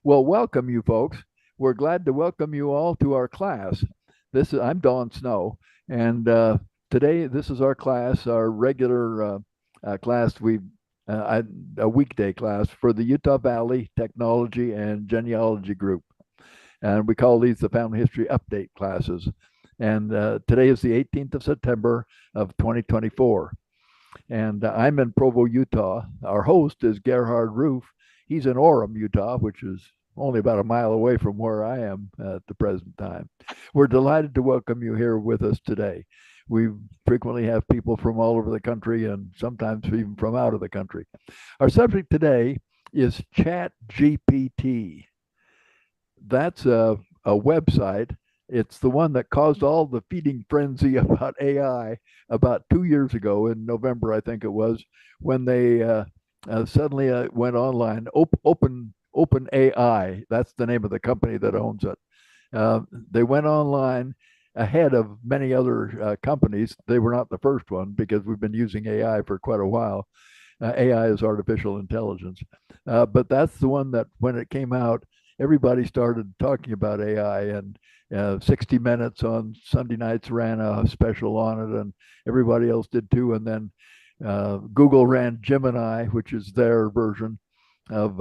Well, welcome you folks. We're glad to welcome you all to our class. I'm Don Snow, and today this is our class, our regular class. A weekday class for the Utah Valley Technology and Genealogy Group, and we call these the Family History Update classes. And today is the 18th of September of 2024, and I'm in Provo, Utah. Our host is Gerhard Roof. He's in Orem, Utah, which is only about a mile away from where I am at the present time. We're delighted to welcome you here with us today. We frequently have people from all over the country and sometimes even from out of the country. Our subject today is ChatGPT. That's a website. It's the one that caused all the feeding frenzy about AI about 2 years ago in November, I think it was, when they suddenly went online. OpenAI, that's the name of the company that owns it. They went online ahead of many other companies. They were not the first one because we've been using AI for quite a while. AI is artificial intelligence. But that's the one that when it came out, everybody started talking about AI, and 60 Minutes on Sunday nights ran a special on it, and everybody else did too. And then Google ran Gemini, which is their version of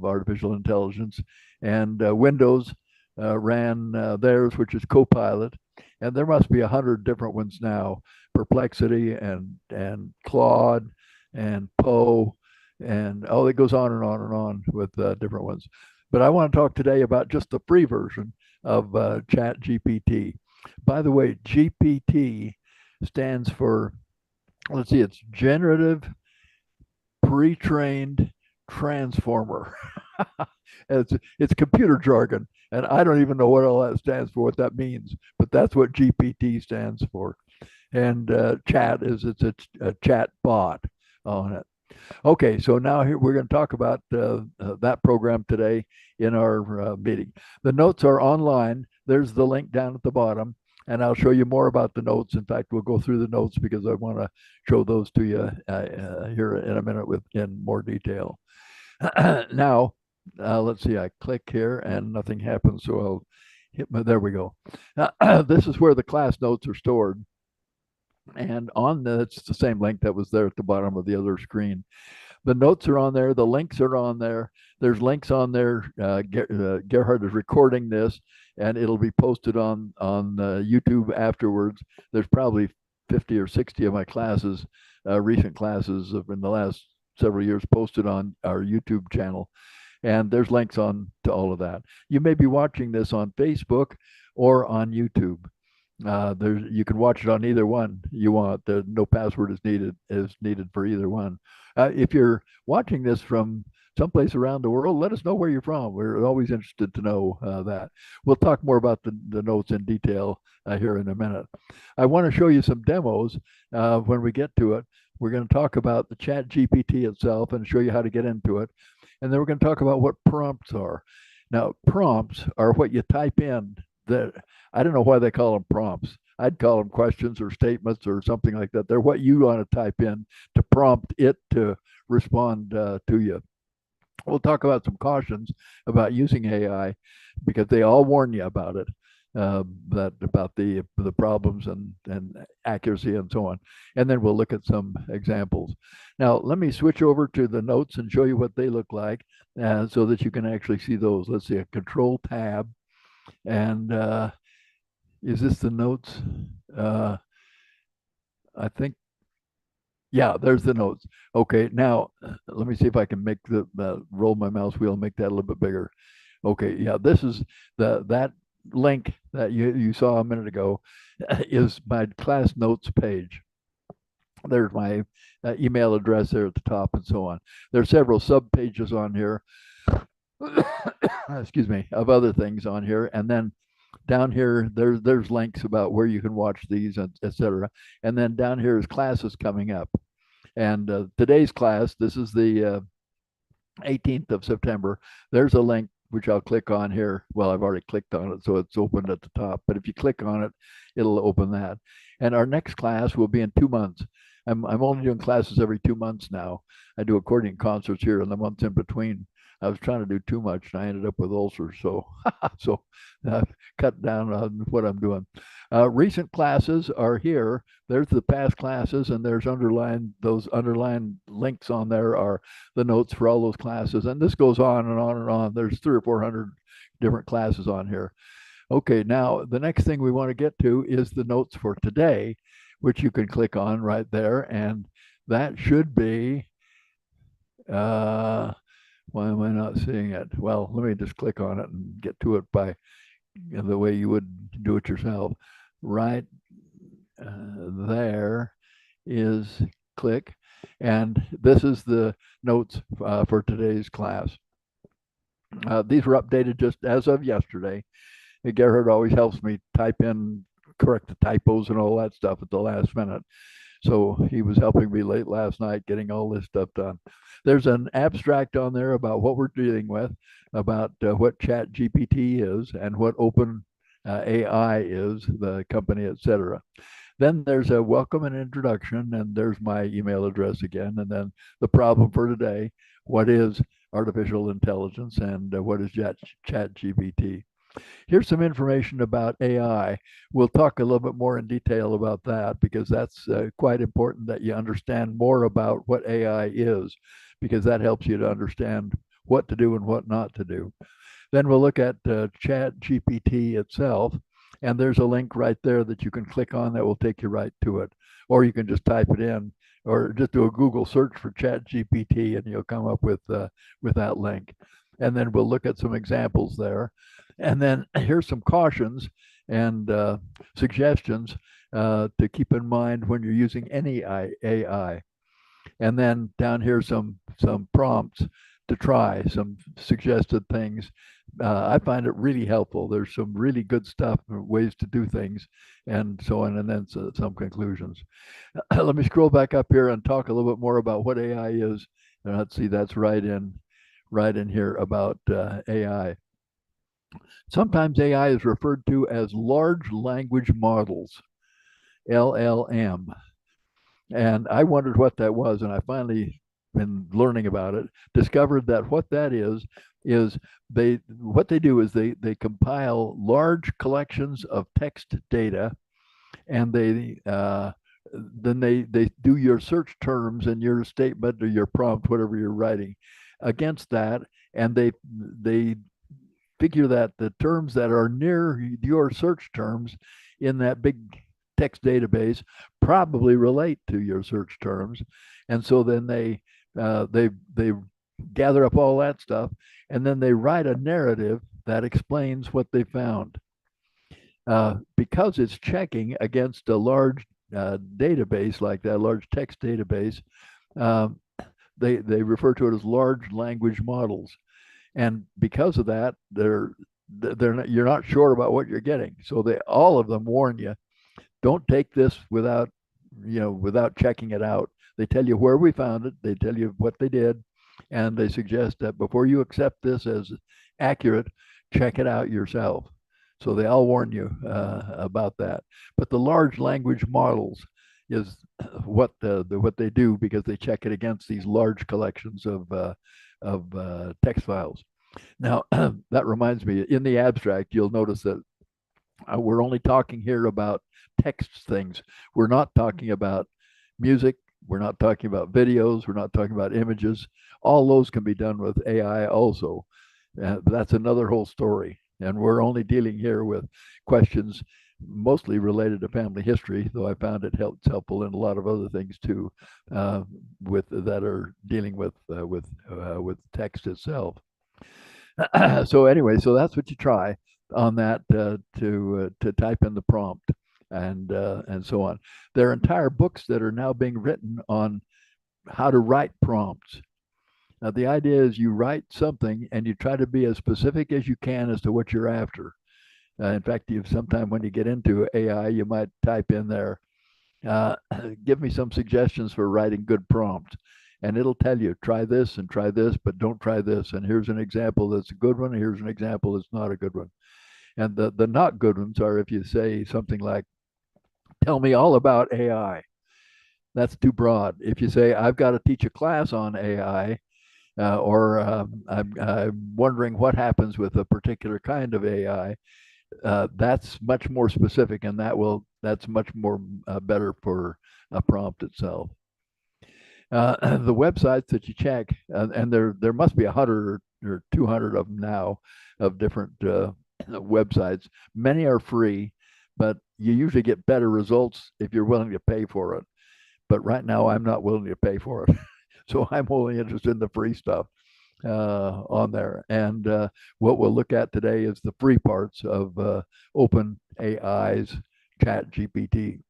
artificial intelligence, and Windows ran theirs, which is Copilot, and there must be 100 different ones now: Perplexity and Claude and Poe, and oh, it goes on and on and on with different ones. But I want to talk today about just the free version of Chat GPT. By the way, GPT stands for, let's see, it's Generative Pre-trained Transformer. It's computer jargon, and I don't even know what all that stands for, what that means, but that's what GPT stands for. And chat is a chat bot on it. Okay, so now here we're going to talk about that program today in our meeting. The notes are online. There's the link down at the bottom, and I'll show you more about the notes. In fact, we'll go through the notes because I want to show those to you here in a minute in more detail. Now, let's see, I click here and nothing happens, so I'll hit there we go. This is where the class notes are stored. And it's the same link that was there at the bottom of the other screen. The notes are on there. The links are on there. There's links on there. Gerhard is recording this, and it'll be posted on YouTube afterwards. There's probably 50 or 60 of my classes, recent classes in the last several years, posted on our YouTube channel. And there's links on to all of that. You may be watching this on Facebook or on YouTube. You can watch it on either one you want. No password is needed for either one. If you're watching this from someplace around the world, let us know where you're from. We're always interested to know that. We'll talk more about the notes in detail here in a minute. I want to show you some demos when we get to it. We're going to talk about the Chat GPT itself and show you how to get into it. And then we're going to talk about what prompts are. Now, prompts are what you type in. I don't know why they call them prompts. I'd call them questions or statements or something like that. They're what you want to type in to prompt it to respond to you. We'll talk about some cautions about using AI because they all warn you about it, about the problems and accuracy and so on. And then we'll look at some examples. Now, let me switch over to the notes and show you what they look like so that you can actually see those. Let's see, a Control Tab. And is this the notes? I think, yeah, there's the notes. Okay, now let me see if I can make roll my mouse wheel and make that a little bit bigger. Okay, yeah, this is that link that you saw a minute ago is my class notes page. There's my email address there at the top and so on. There are several sub pages on here. Excuse me, of other things on here, and then down here there's links about where you can watch these, etc. And then down here is classes coming up, and today's class, this is the 18th of September. There's a link which I'll click on here. Well, I've already clicked on it, so it's opened at the top, but if you click on it, it'll open that. And our next class will be in 2 months. I'm only doing classes every 2 months now. I do accordion concerts here in the months in between. I was trying to do too much and I ended up with ulcers. So, so I've cut down on what I'm doing. Recent classes are here. There's the past classes, and there's those underlined links on there are the notes for all those classes. And this goes on and on and on. There's 300 or 400 different classes on here. Okay, now the next thing we want to get to is the notes for today, which you can click on right there. And that should be, why am I not seeing it? Well, let me just click on it and get to it by the way you would do it yourself. Right there is click. And this is the notes for today's class. These were updated just as of yesterday. Gerhard always helps me type in, correct the typos and all that stuff at the last minute. So he was helping me late last night getting all this stuff done. There's an abstract on there about what we're dealing with, about what ChatGPT is and what OpenAI is, the company, etc. Then there's a welcome and introduction, and there's my email address again. And then the problem for today: what is artificial intelligence, and what is ChatGPT? Here's some information about AI. We'll talk a little bit more in detail about that because that's quite important that you understand more about what AI is, because that helps you to understand what to do and what not to do. Then we'll look at ChatGPT itself, and there's a link right there that you can click on that will take you right to it. Or you can just type it in, or just do a Google search for ChatGPT, and you'll come up with that link. And then we'll look at some examples there. And then here's some cautions and suggestions to keep in mind when you're using any AI. And then down here, some prompts to try, some suggested things. I find it really helpful. There's some really good stuff, ways to do things, and so on, and then some conclusions. Let me scroll back up here and talk a little bit more about what AI is. And let's see, that's right in here about AI. Sometimes AI is referred to as large language models, LLM. And I wondered what that was, and I finally been learning about it, discovered that what that is what they do is they compile large collections of text data, and then they do your search terms and your statement or your prompt, whatever you're writing, against that, and they figure that the terms that are near your search terms in that big text database probably relate to your search terms, and so then they gather up all that stuff, and then they write a narrative that explains what they found. Because it's checking against a large database like that, large text database, they refer to it as large language models, and because of that, they're not, you're not sure about what you're getting. So all of them warn you, don't take this without checking it out. They tell you where we found it, they tell you what they did, and they suggest that before you accept this as accurate, check it out yourself. So they all warn you about that. But the large language models is what they do, because they check it against these large collections of text files. Now, that reminds me, in the abstract, you'll notice that we're only talking here about text things. We're not talking about music. We're not talking about videos. We're not talking about images. All those can be done with AI also. That's another whole story. And we're only dealing here with questions mostly related to family history, though I found it's helpful in a lot of other things too, that are dealing with text itself. So anyway, so that's what you try on that to type in the prompt and so on. There are entire books that are now being written on how to write prompts. Now, the idea is you write something and you try to be as specific as you can as to what you're after. In fact, sometime when you get into AI, you might type in there, give me some suggestions for writing good prompts. And it'll tell you, try this and try this, but don't try this. And here's an example that's a good one. Here's an example that's not a good one. And the not good ones are if you say something like, tell me all about AI. That's too broad. If you say, I've got to teach a class on AI, or I'm wondering what happens with a particular kind of AI. That's much more specific, and that's much more better for a prompt itself. The websites that you check, and there must be 100 or 200 of them now, of different websites. Many are free, but you usually get better results if you're willing to pay for it. But right now, I'm not willing to pay for it, so I'm only interested in the free stuff on there. And what we'll look at today is the free parts of OpenAI's ChatGPT.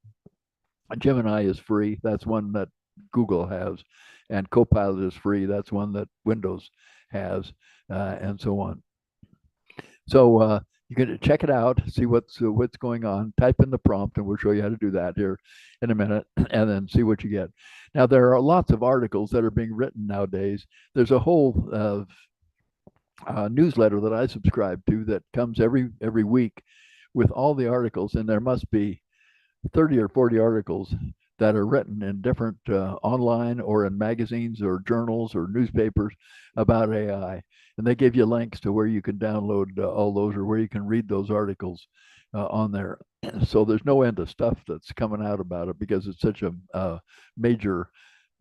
Gemini is free. That's one that Google has, and Copilot is free. That's one that Windows has, and so on. So you can check it out, see what's going on. Type in the prompt, and we'll show you how to do that here in a minute, and then see what you get. Now there are lots of articles that are being written nowadays. There's a whole newsletter that I subscribe to that comes every week with all the articles, and there must be 30 or 40 articles that are written in different online or in magazines or journals or newspapers about AI. And they give you links to where you can download all those, or where you can read those articles on there. So there's no end of stuff that's coming out about it, because it's such a major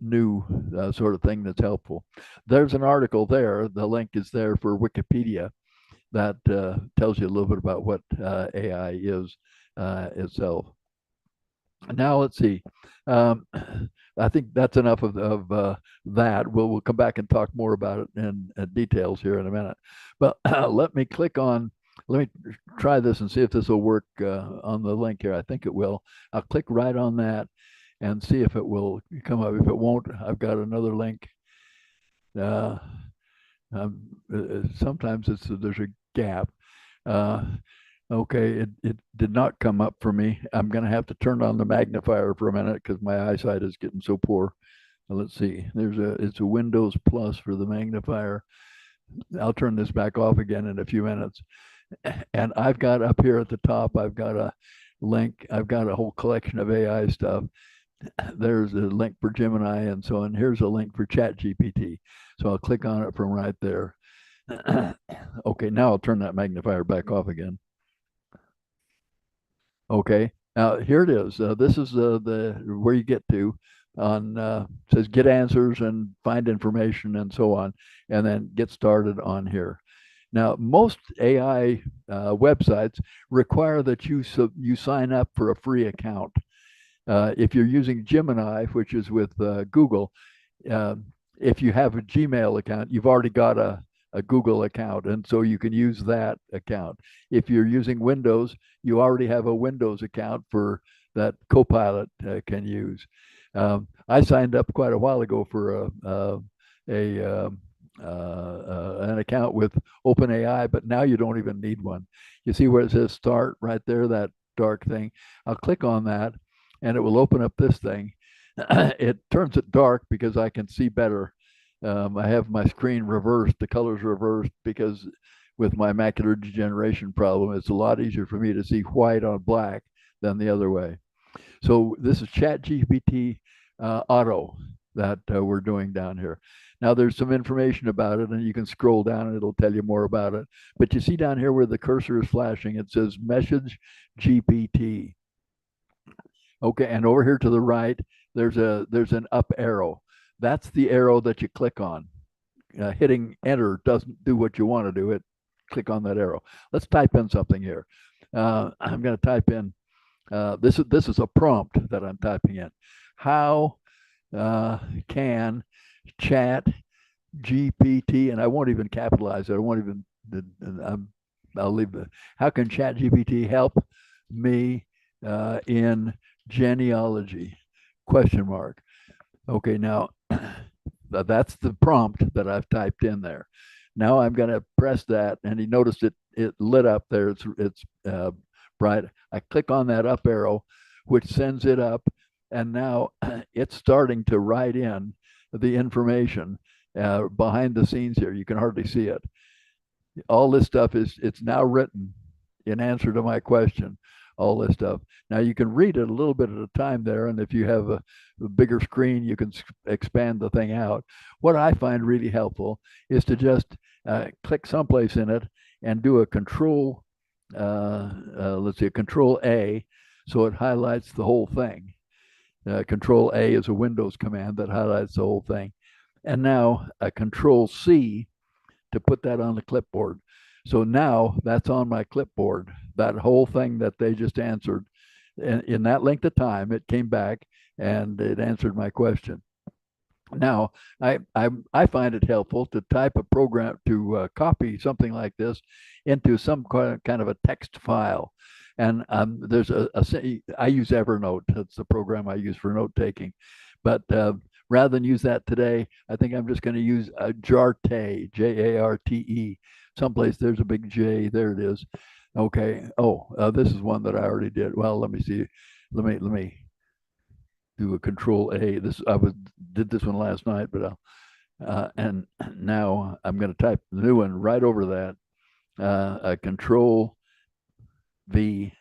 new sort of thing that's helpful. There's an article there. The link is there for Wikipedia that tells you a little bit about what AI is itself. Now let's see. I think that's enough of that. We'll come back and talk more about it in details here in a minute. But let me click on. Let me try this and see if this will work on the link here. I think it will. I'll click right on that and see if it will come up. If it won't, I've got another link. Uh, Sometimes there's a gap. Uh, Okay, it did not come up for me. I'm going to have to turn on the magnifier for a minute because my eyesight is getting so poor. Let's see. It's a Windows Plus for the magnifier. I'll turn this back off again in a few minutes. And I've got up here at the top, I've got a link. I've got a whole collection of AI stuff. There's a link for Gemini and so on. Here's a link for ChatGPT. So I'll click on it from right there. Okay, now I'll turn that magnifier back off again. Okay. Now here it is. This is the where you get to on says get answers and find information and so on, and then get started on here. Now most AI websites require that you sign up for a free account. If you're using Gemini, which is with Google, uh, if you have a Gmail account, you've already got a Google account, and so you can use that account. If you're using Windows, you already have a Windows account for that Copilot can use. I signed up quite a while ago for an account with OpenAI, but now you don't even need one. You see where it says start right there, that dark thing? I'll click on that, and it will open up this thing. It turns it dark because I can see better. I have my screen reversed, the colors reversed, because with my macular degeneration problem, it's a lot easier for me to see white on black than the other way. So this is ChatGPT Auto that we're doing down here. Now there's some information about it, and you can scroll down and it'll tell you more about it. But you see down here where the cursor is flashing, it says Message GPT. Okay, and over here to the right, there's an up arrow. That's the arrow that you click on. Hitting enter doesn't do what you want to do. It click on that arrow. Let's type in something here. I'm going to type in. This is a prompt that I'm typing in. How can Chat GPT, and I won't even capitalize it. I won't even. I'll leave the. How can Chat GPT help me in genealogy? Question mark. Okay, now that's the prompt that I've typed in there. Now I'm going to press that, and you noticed it lit up there. It's bright. I click on that up arrow, which sends it up, and now it's starting to write in the information behind the scenes here. You can hardly see it. All this stuff it's now written in answer to my question. all this stuff. Now you can read it a little bit at a time there, and if you have a bigger screen, you can expand the thing out. What I find really helpful is to just click someplace in it and do a control, let's see, a control A, so it highlights the whole thing. Control A is a Windows command that highlights the whole thing. And now a control C to put that on the clipboard. So now that's on my clipboard, that whole thing that they just answered. In that length of time, it came back and it answered my question. Now, I find it helpful to type a program to copy something like this into some kind of a text file. And there's I use Evernote. That's the program I use for note taking. But rather than use that today, I think I'm just going to use a Jarte, Jarte. Someplace there's a big J. There it is. Okay. Oh, this is one that I already did. Well, let me see. Let me do a control A. Did this one last night, but and now I'm going to type the new one right over that. A control V.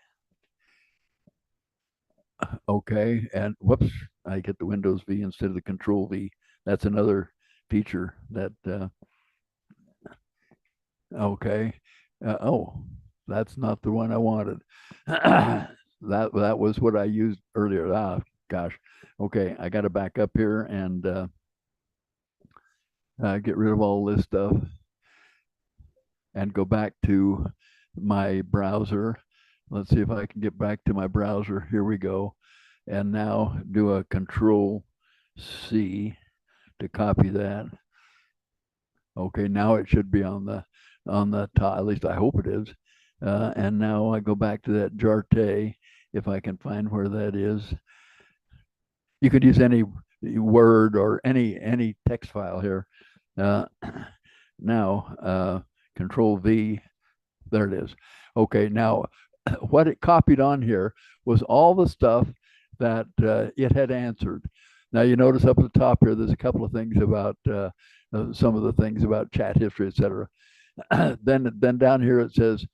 Okay, and whoops, I get the Windows V instead of the control V. That's another feature that okay. Oh, that's not the one I wanted. that was what I used earlier. Ah, gosh. Okay, I got to back up here and get rid of all this stuff and go back to my browser. Let's see if I can get back to my browser. Here we go. And now do a control C to copy that. Okay, now it should be on the top. At least I hope it is. And now I go back to that Jarte, if I can find where that is. You could use any Word or any text file here. Now, Control V, there it is. Okay, now what it copied on here was all the stuff that it had answered. Now you notice up at the top here, there's a couple of things about some of the things about chat history, etc. then down here it says,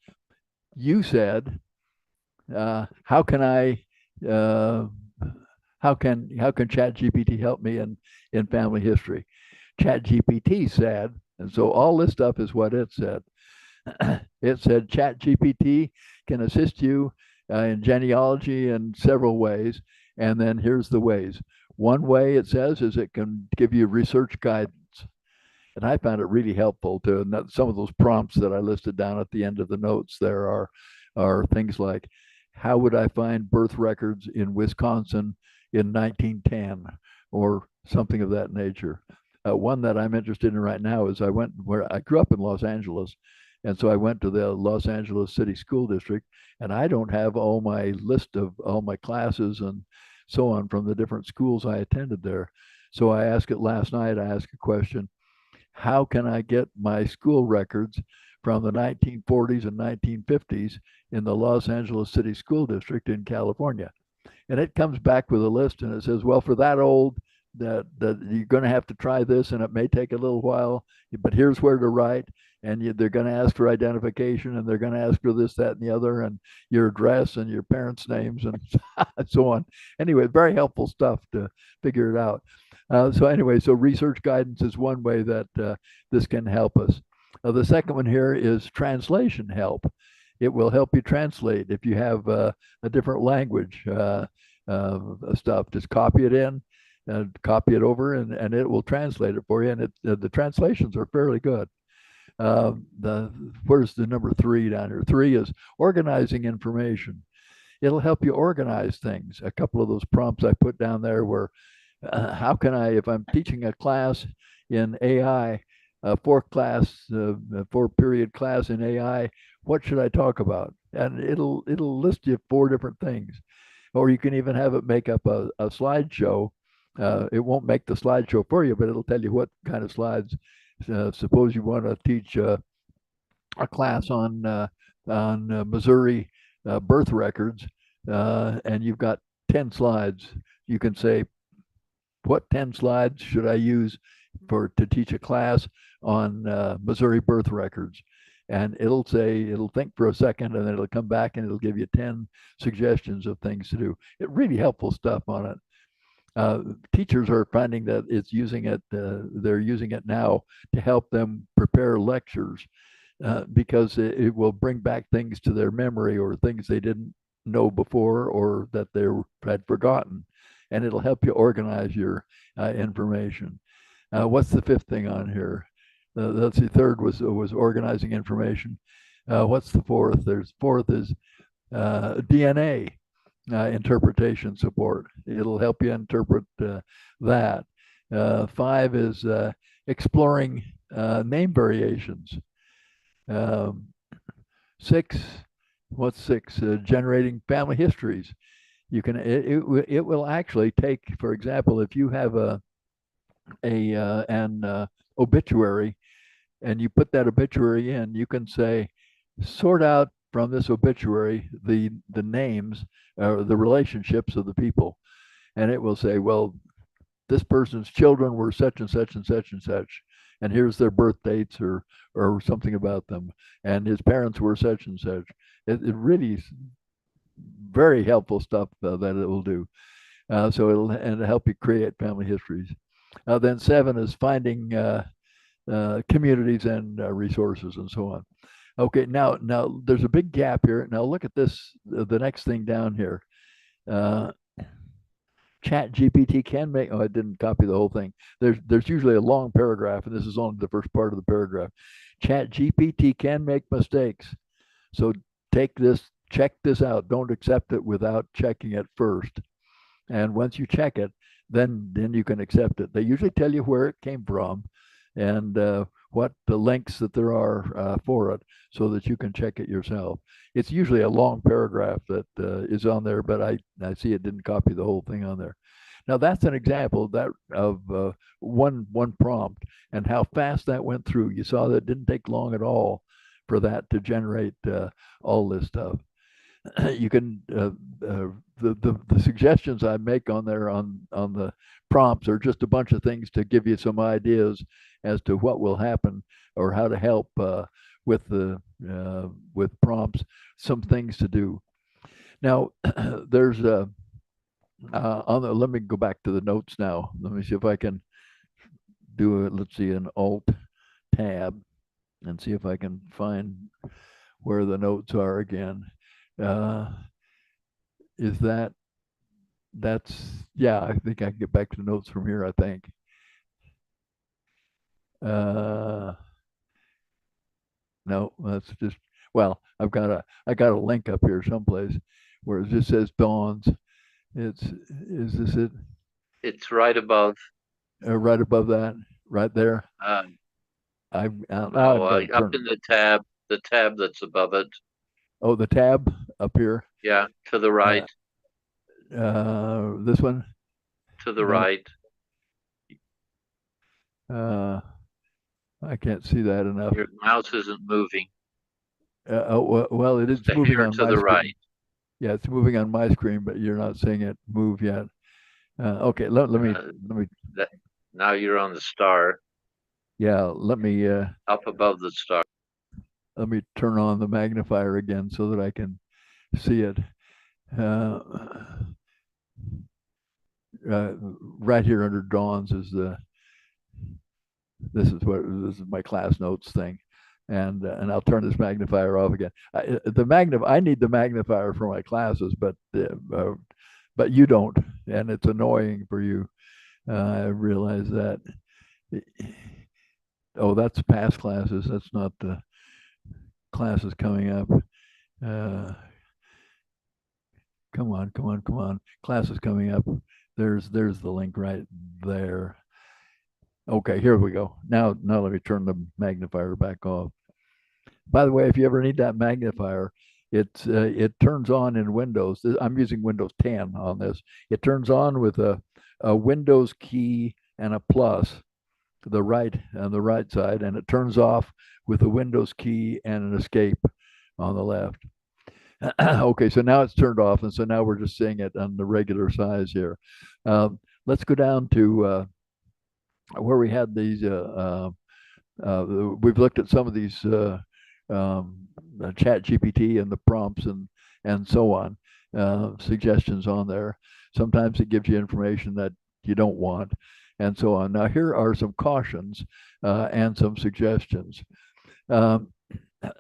you said, how can ChatGPT help me in family history? ChatGPT said, and so all this stuff is what it said. It said ChatGPT can assist you in genealogy in several ways. And then here's the ways. One way it says is it can give you research guidance. And I found it really helpful to some of those prompts that I listed down at the end of the notes. There are things like, how would I find birth records in Wisconsin in 1910 or something of that nature. One that I'm interested in right now is I grew up in Los Angeles. And so I went to the Los Angeles City School District, and I don't have all my list of all my classes and so on from the different schools I attended there. So I asked it last night, I asked a question, how can I get my school records from the 1940s and 1950s in the Los Angeles City School District in California? And it comes back with a list and it says, well, for that old, that you're going to have to try this and it may take a little while, but here's where to write. And they're going to ask for identification and they're going to ask for this, that, and the other, and your address and your parents' names and so on. Anyway, very helpful stuff to figure it out. So research guidance is one way that this can help us. The second one here is translation help. It will help you translate if you have a different language stuff. Just copy it in, copy it over, and it will translate it for you. And the translations are fairly good. Where's the number 3 down here? 3 is organizing information. It'll help you organize things. A couple of those prompts I put down there were, how can I, if I'm teaching a class in AI, a 4-period class in AI, what should I talk about? And it'll list you 4 different things. Or you can even have it make up a slideshow. It won't make the slideshow for you, but it'll tell you what kind of slides. Suppose you want to teach a class on Missouri birth records, and you've got 10 slides. You can say, what 10 slides should I use to teach a class on Missouri birth records? and it'll think for a second, and then it'll come back and it'll give you 10 suggestions of things to do. It really helpful stuff on it. Teachers are finding that they're using it now to help them prepare lectures, because it will bring back things to their memory, or things they didn't know before, or that they had forgotten, and it'll help you organize your information. What's the fifth thing on here? Let's see. Third was organizing information. What's the fourth? Fourth is DNA interpretation support. It'll help you interpret that. Five is exploring name variations. Six, what's six? Generating family histories. You can it will actually take, for example, if you have an obituary, and you put that obituary in, you can say, sort out from this obituary the names or the relationships of the people, and it will say, well, this person's children were such and such and such and such, and here's their birth dates, or something about them, and his parents were such and such. It really is very helpful stuff that it will do. So it'll help you create family histories. Then seven is finding communities and resources and so on. Okay, now there's a big gap here. Now look at this, the next thing down here. Chat GPT can make, oh, I didn't copy the whole thing. There's usually a long paragraph, and this is only the first part of the paragraph. Chat GPT can make mistakes. So check this out. Don't accept it without checking it first. And once you check it, then you can accept it. They usually tell you where it came from, and what the links that there are for it, so that you can check it yourself. It's usually a long paragraph that is on there, but I see it didn't copy the whole thing on there. Now that's an example of one prompt, and how fast that went through. You saw that it didn't take long at all for that to generate all this stuff. You can the suggestions I make on there on the prompts are just a bunch of things to give you some ideas as to what will happen, or how to help with prompts, some things to do. Now there's let me go back to the notes now. Let me see if I can do it. Let's see, an Alt tab, and see if I can find where the notes are again. Is that's yeah, I think I can get back to the notes from here, I think. No, that's just, well, I got a link up here someplace where it just says Dawn's. Is this it? It's right above. Right above that, right there. Now No, I've got to up turn. in the tab that's above it. Oh, the tab up here. Yeah, to the Uh, right, this one. to the No, right. uh, I can't see that enough. Your mouse isn't moving. Well, it is Stay moving here on to my the screen. right. Yeah, it's moving on my screen, but you're not seeing it move yet. Okay, Uh, let me that now you're on the star, yeah, up above the star. let me turn on the magnifier again so that I can see it. Uh, right here under Dawn's is this is my class notes thing, and I'll turn this magnifier off again. I need the magnifier for my classes, but you don't, and it's annoying for you. I realize that. Oh, that's past classes. That's not the classes coming up. Uh, come on, come on, come on. Classes coming up. There's the link right there. Okay, here we go. Now let me turn the magnifier back off. By the way, if you ever need that magnifier, it turns on in Windows. I'm using Windows 10 on this. It turns on with a Windows key and a plus to the right on the right side, and it turns off with a Windows key and an escape on the left. Okay, so now it's turned off, and so now we're just seeing it on the regular size here. Let's go down to where we had these. We've looked at some of these ChatGPT and the prompts and so on, suggestions on there. Sometimes it gives you information that you don't want, and so on. Now, here are some cautions and some suggestions. Um,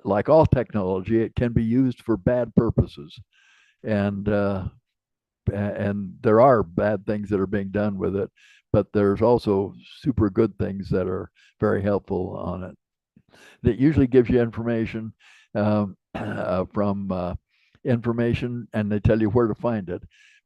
like all technology, it can be used for bad purposes, and there are bad things that are being done with it, but there's also super good things that are very helpful on it. That usually gives you information from information, and they tell you where to find it.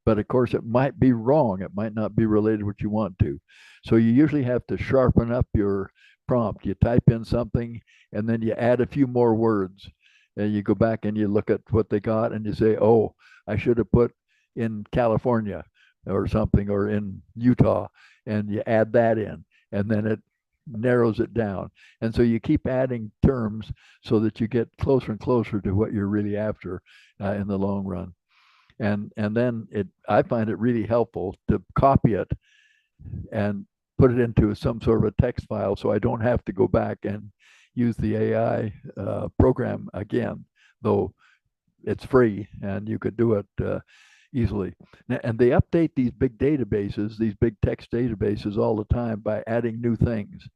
But of course, it might be wrong. It might not be related to what you want to. So you usually have to sharpen up your prompt. You type in something, and then you add a few more words. And you go back and you look at what they got, and you say, "Oh, I should have put in California or something, or in Utah," and you add that in, and then it narrows it down. And so you keep adding terms so that you get closer and closer to what you're really after in the long run. And then I find it really helpful to copy it and put it into some sort of a text file, so I don't have to go back and use the AI program again, though it's free and you could do it easily. And they update these big databases, these big text databases all the time by adding new things,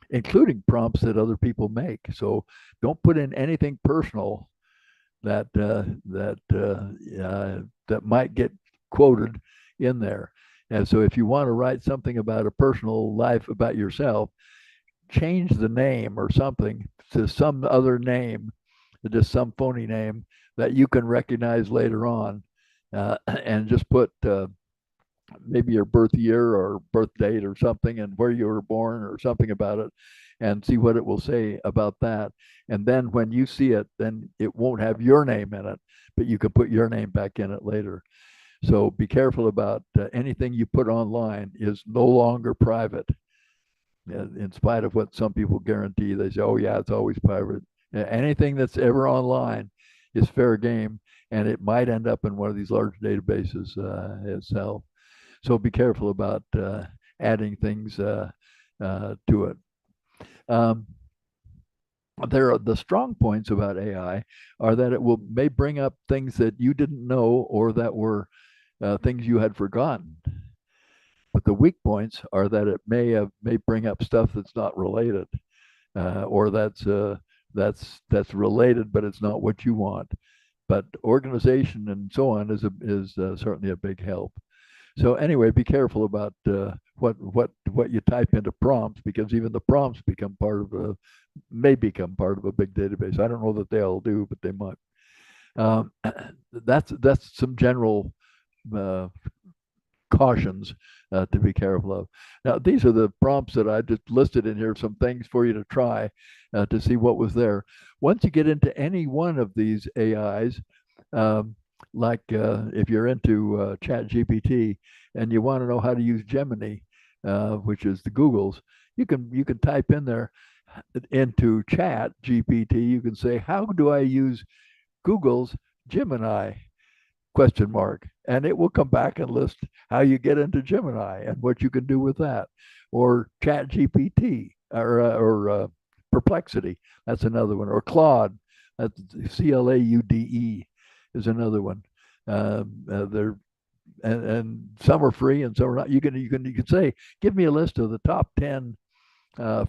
including prompts that other people make. So don't put in anything personal that that might get quoted in there. And so if you want to write something about a personal life about yourself, change the name or something to some other name, just some phony name that you can recognize later on, and just put maybe your birth year or birth date or something, and where you were born or something about it, and see what it will say about that. And then when you see it, then it won't have your name in it, but you can put your name back in it later. So be careful about anything you put online is no longer private, in spite of what some people guarantee. They say, "Oh yeah, it's always private." Anything that's ever online is fair game, and it might end up in one of these large databases itself. So be careful about adding things to it. Um, there are the strong points about AI are that it may bring up things that you didn't know, or that were things you had forgotten. But the weak points are that it may bring up stuff that's not related, or that's related, but it's not what you want. But organization and so on is certainly a big help. So anyway, be careful about what you type into prompts, because even the prompts may become part of a big database. I don't know that they all do, but they might. Um, that's some general uh, cautions to be careful of. Now, these are the prompts that I just listed in here, some things for you to try to see what was there. Once you get into any one of these AIs, um, like if you're into ChatGPT and you want to know how to use Gemini, which is the Google's, you can type in there into Chat GPT. You can say, "How do I use Google's Gemini?" question mark, and it will come back and list how you get into Gemini and what you can do with that. Or Chat GPT, or Perplexity, that's another one. Or Claude, that's CLAUDE, is another one. They're and some are free and some are not. You can say, "Give me a list of the top 10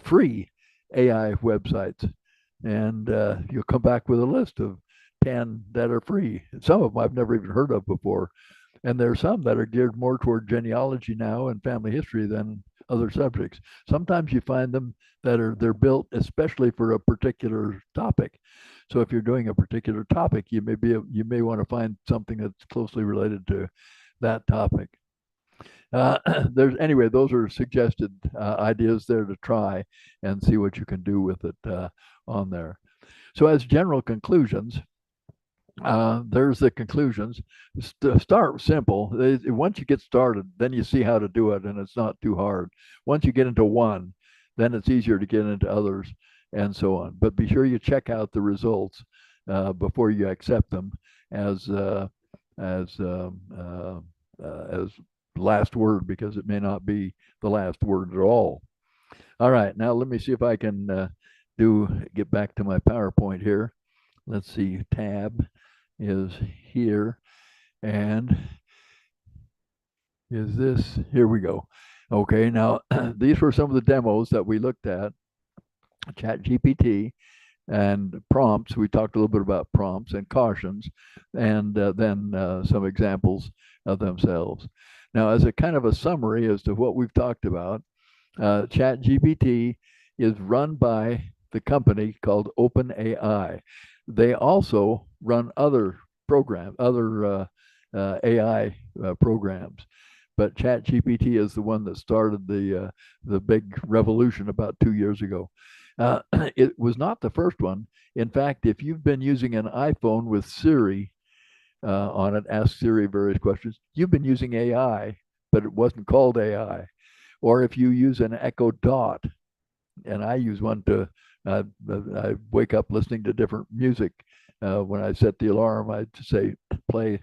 free AI websites," and you'll come back with a list of 10 that are free. Some of them I've never even heard of before. And there are some that are geared more toward genealogy now and family history than other subjects. Sometimes you find them they're built especially for a particular topic. So if you're doing a particular topic, you may want to find something that's closely related to that topic. Those are suggested ideas there to try and see what you can do with it on there. So as general conclusions, there's the conclusions. Start simple. Once you get started, then you see how to do it, and it's not too hard. Once you get into one, then it's easier to get into others, and so on. But be sure you check out the results before you accept them as as um, as last word, because it may not be the last word at all. All right, now let me see if I can get back to my PowerPoint here. Let's see, tab is here, and is this, here we go. Okay, now these were some of the demos that we looked at, ChatGPT and prompts. We talked a little bit about prompts and cautions, and then some examples of themselves. Now, as a kind of a summary as to what we've talked about, ChatGPT is run by the company called OpenAI. They also run other programs, other AI programs, but ChatGPT is the one that started the big revolution about 2 years ago. It was not the first one. In fact, if you've been using an iPhone with Siri on it, ask Siri various questions, you've been using AI, but it wasn't called AI. Or if you use an Echo Dot, and I use one to, I wake up listening to different music. When I set the alarm, I say play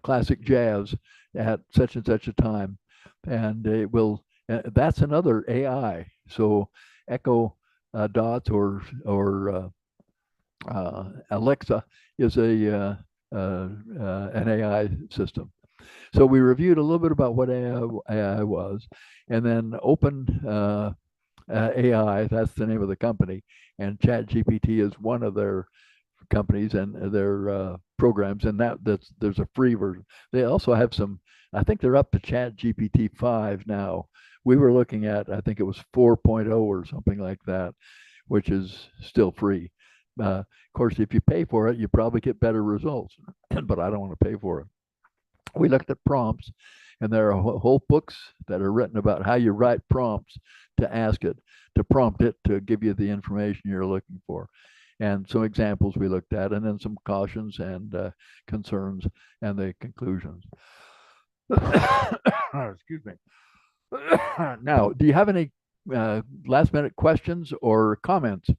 classic jazz at such and such a time, and it will. That's another AI. So Echo Dots or Alexa is an AI system. So we reviewed a little bit about what AI was, and then Open AI, that's the name of the company, and ChatGPT is one of their companies and their programs, and there's a free version. They also have some. I think they're up to ChatGPT 5 now. We were looking at, I think it was 4.0 or something like that, which is still free. Of course, if you pay for it, you probably get better results, but I don't want to pay for it. We looked at prompts, and there are whole books that are written about how you write prompts to ask it, to prompt it to give you the information you're looking for. And some examples we looked at, and then some cautions and concerns and the conclusions. Excuse me. Now, do you have any last minute questions or comments?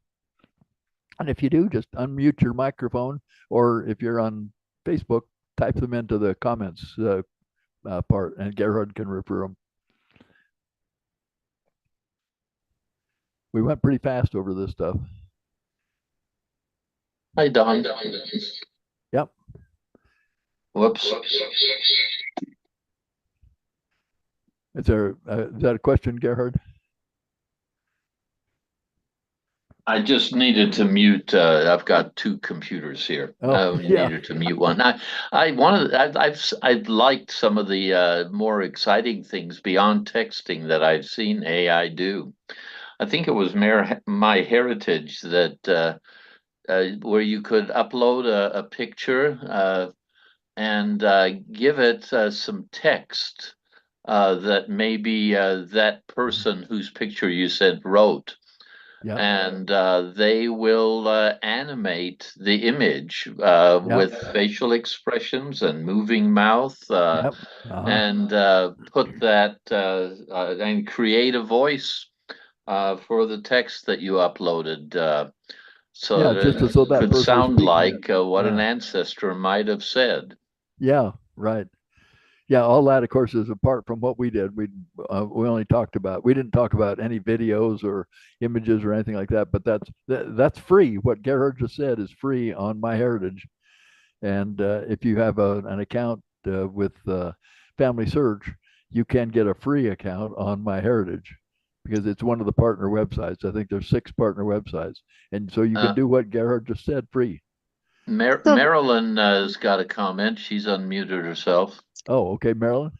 And if you do, just unmute your microphone, or if you're on Facebook, type them into the comments part, and Gerhard can refer them. We went pretty fast over this stuff. Hi, Don. Yep. Whoops. Is that a question, Gerhard? I just needed to mute. I've got two computers here. Oh, yeah. Needed to mute one. I've liked some of the more exciting things beyond texting that I've seen AI do. I think it was My Heritage that where you could upload a picture and give it some text that maybe that person whose picture you sent wrote. Yep. And they will animate the image with facial expressions and moving mouth, Yep. and put that and create a voice for the text that you uploaded, so Yeah, that just so it that could person sound like what an Yeah. ancestor might have said. Yeah, right. Yeah, all that, of course, is apart from what we did. We only talked about. We didn't talk about any videos or images or anything like that. But that's free. What Gerhard just said is free on MyHeritage, and if you have an account with Family Search, you can get a free account on MyHeritage because it's one of the partner websites. I think there's 6 partner websites, and so you can do what Gerhard just said, free. Marilyn has got a comment. She's unmuted herself. Oh, okay, Marilyn.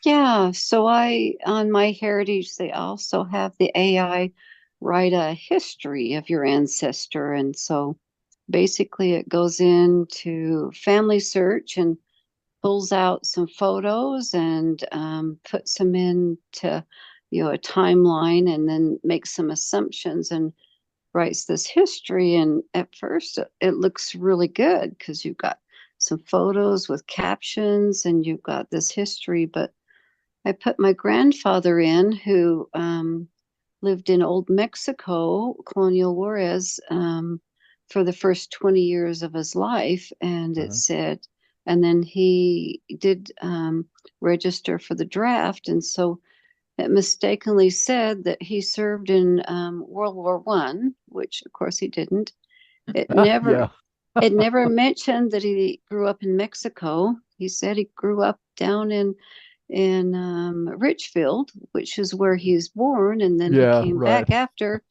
Yeah, so on My Heritage, they also have the AI write a history of your ancestor. And so basically it goes into Family Search and pulls out some photos and puts them into, a timeline, and then makes some assumptions and writes this history. And at first it looks really good because you've got some photos with captions and you've got this history. But I put my grandfather in, who lived in Old Mexico, Colonial Juarez, for the first 20 years of his life. And it said, and then he did register for the draft. And so it mistakenly said that he served in World War I, which of course he didn't. It never Yeah. it never mentioned that he grew up in Mexico. He said he grew up down in Richfield, which is where he was born, and then he Yeah, came right. back after,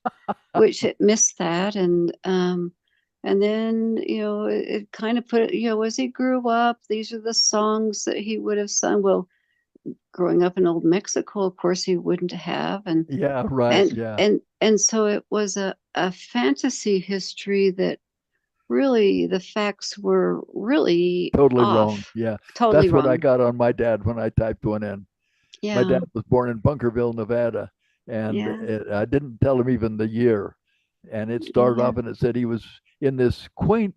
which it missed that, and then it kind of put as he grew up, these are the songs that he would have sung. Well, growing up in old Mexico, of course, he wouldn't have, Yeah, right. and Yeah. and so it was a fantasy history that really the facts were really Totally wrong. off, Yeah. totally That's what I wrong. got on my dad when I typed one in. My Yeah, dad was born in Bunkerville, Nevada, and yeah, I didn't tell him even the year. And it started yeah, off and it said he was in this quaint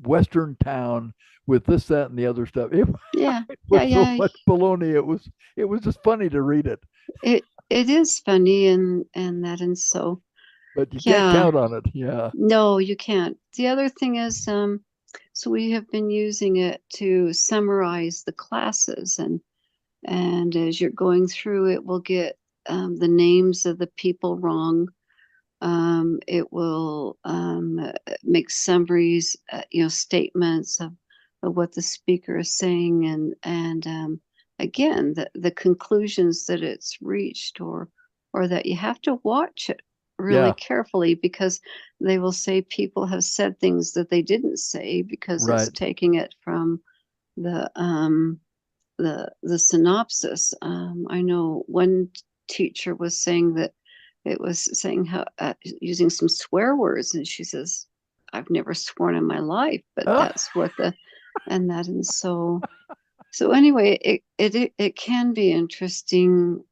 western town with this, that, and the other stuff. It yeah, yeah, was so yeah. much baloney. It was just funny to read it, It is funny, and that, and so but you can't yeah. count on it. Yeah. No, you can't. The other thing is, so we have been using it to summarize the classes, and as you're going through, it will get the names of the people wrong. It will make summaries, statements of what the speaker is saying, and again, the conclusions that it's reached, or that you have to watch it really Yeah. carefully, because they will say people have said things that they didn't say because it's Right. taking it from the the synopsis. I know one teacher was saying that it was saying how using some swear words, and she says, "I've never sworn in my life, but that's what the and that and so anyway, it can be interesting.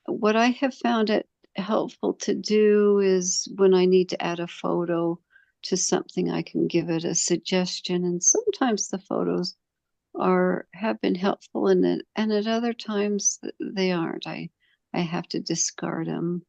What I have found it helpful to do is when I need to add a photo to something, I can give it a suggestion, and sometimes the photos are have been helpful in it, and at other times they aren't. I have to discard them.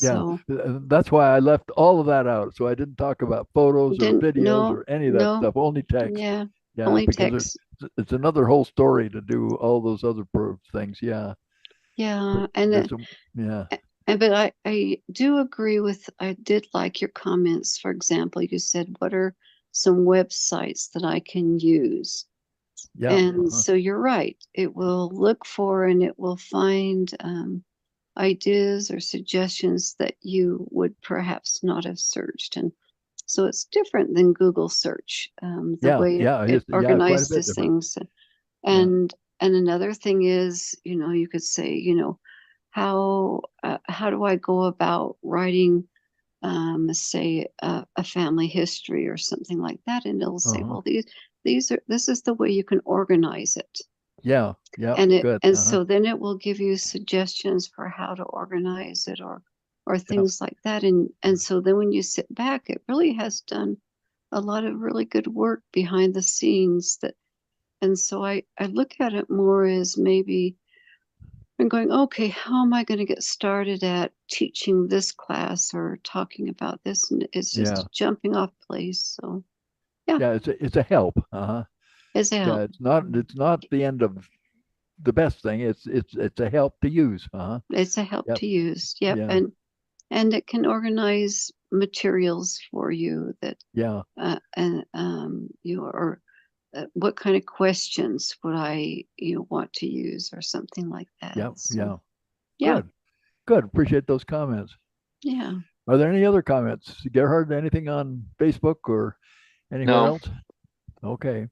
Yeah. So That's why I left all of that out. So I didn't talk about photos or didn't videos no or any of that no stuff, only text. yeah, Yeah, only because text. it's another whole story to do all those other things. Yeah. But Yeah, and there's some, yeah. but I do agree with, I did like your comments. For example, you said, what are some websites that I can use? Yeah. And so you're right. It will look for and it will find ideas or suggestions that you would perhaps not have searched. And so it's different than Google search, the Yeah. way Yeah. it Yeah. Quite a bit organizes different. things. Yeah. And another thing is, you could say, how do I go about writing, say, a family history or something like that? And it'll say, Uh-huh. well, this is the way you can organize it. Yeah. Yeah. And Good. Uh-huh. so then it will give you suggestions for how to organize it, or Yeah. things like that. And so then when you sit back, it really has done a lot of really good work behind the scenes. That And so I look at it more as maybe I'm going, okay, how am I going to get started at teaching this class or talking about this? And it's just Yeah. a jumping off place. So yeah, Yeah. It's a help. Uh-huh. it's a Yeah. help. It's not the end of the best thing. It's a help to use. Uh-huh. It's a help Yep. to use. Yep. Yeah. And it can organize materials for you that Yeah. and you or what kind of questions would I want to use or something like that. Yeah. So Yeah. yeah, Good. Good. Appreciate those comments. yeah. Are there any other comments? Gerhard, anything on Facebook or anywhere No, else? Okay.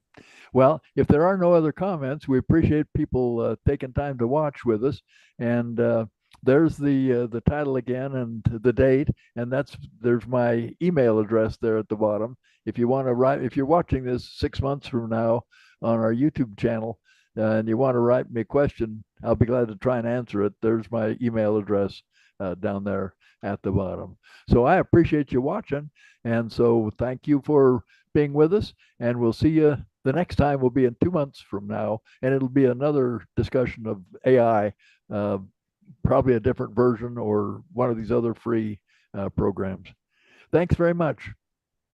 Well, if there are no other comments, we appreciate people taking time to watch with us. And there's the title again and the date, and there's my email address there at the bottom. If you want to write, if you're watching this 6 months from now on our YouTube channel, and you want to write me a question, I'll be glad to try and answer it. There's my email address down there at the bottom. So I appreciate you watching, and so thank you for being with us, and we'll see you the next time. Will be in 2 months from now, and it'll be another discussion of AI, uh, probably a different version or one of these other free programs. Thanks very much.